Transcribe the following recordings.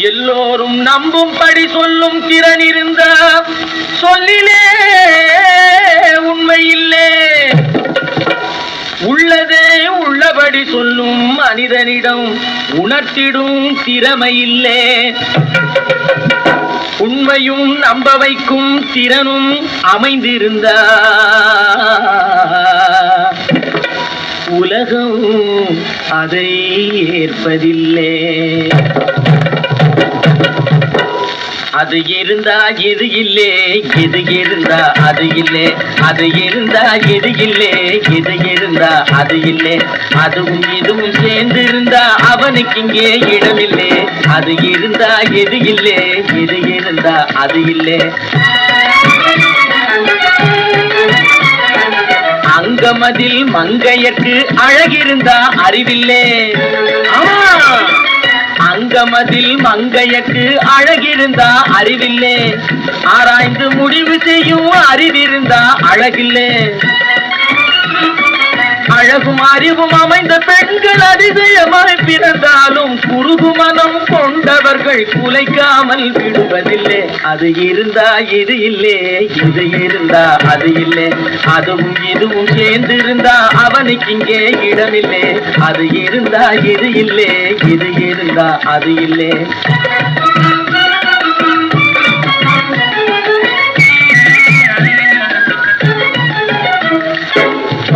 எல்லோரும் நம்பும்படி சொல்லும் திறன் இருந்த சொல்லிலே உண்மை இல்லே. உள்ளதே உள்ளபடி சொல்லும் மனிதனிடம் உணர்த்திடும் திறமை இல்லே. உண்மையும் நம்ப வைக்கும் திறனும் அமைந்திருந்த உலகம் அதை ஏற்பதில்லை. அது இருந்தா எது இல்லே, எது இருந்தா அது இல்லே. அது இருந்தா எது இல்லே, எது இருந்தா அது இல்லே. அதுவும் இதுவும் சேர்ந்து இருந்தா அவனுக்கு இங்கே இடமில்லை. அது இருந்தா எது இல்லே, எது இருந்தா அது இல்லே. அங்கமதில் மங்கையர்க்கு அழகிருந்தா அறிவில்லே. அங்கமதில் மங்கையக்கு அழகிருந்தா அறிவில்லே. ஆராய்ந்து முடிவு செய்யும் அறிவிருந்தா அழகில்லே. அழகும் அறிவும் அமைந்த பெண்கள் அதிசயமாய் பிறந்தாலும் குறுகு மனம் கொண்டவர்கள் குலைக்காமல் விடுவதில்லை. அது இருந்தா இது இல்லே, இது இருந்தா அது இல்லை. அதுவும் இதுவும் சேர்ந்திருந்தா அவனுக்கு இங்கே இடமில்லை. அது இருந்தா இது இல்லே, இது இருந்தா அது இல்லை.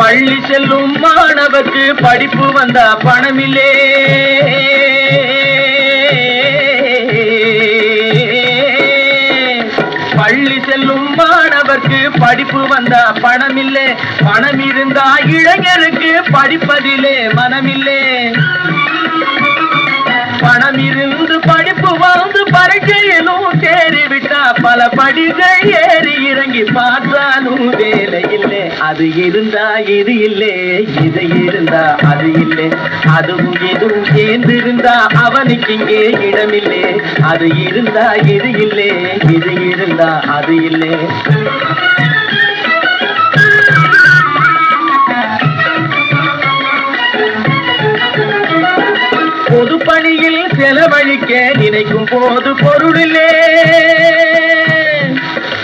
பள்ளி செல்லும் மாணவர்க்கு படிப்பு வந்தா பணமில்லே. பள்ளி செல்லும் மாணவர்க்கு படிப்பு வந்தா பணமில்லை. பணம் இருந்தா இளைஞருக்கு படிப்பதிலே மனமில்லை. பணம் இருந்து படிப்பு வாழ்ந்து பரீட்சையிலும் தேறிவிட்டா பல படிகள் ஏறி இறங்கி பார்த்தாலும் வேலை இல்லை. அது இருந்தா இது இல்லை, இது இருந்தா அது இல்லை. அதுவும் இதுவும் சேர்ந்து இருந்தா அவனுக்கு இங்கே இடமில்லை. அது இருந்தா இது இல்லை, இது இருந்தா அது இல்லை. பொது பணியில் செலவழிக்க நினைக்கும் போது பொருளிலே.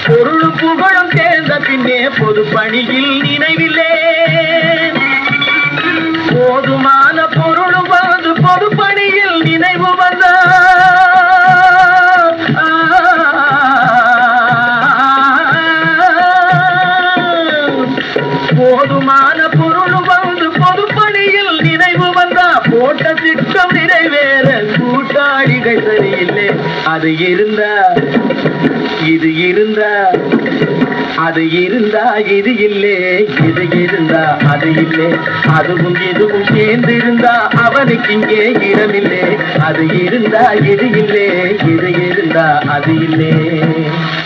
பொருளும் புகழும் சேர்ந்த பின்னே பொது பணியில் நினைவில்லை. போதுமான பொருளும் வந்து பொது பணியில் நினைவு வந்த போதுமான பொருளும் வந்து பொது பணியில் நினைவு வந்தா போட்ட திட்டம் நிறைவேற கூட்டாளிகள் சரியில்லை. அது இருந்தா இது இருந்தா அது இருந்தா இது இல்லை, இது இருந்தா அது இல்லை. அதுவும் இதுவும் சேர்ந்து இருந்தா அவனுக்கு இங்கே இடமில்லை. அது இருந்தா இது இல்லை, இது இருந்தா அது இல்லை.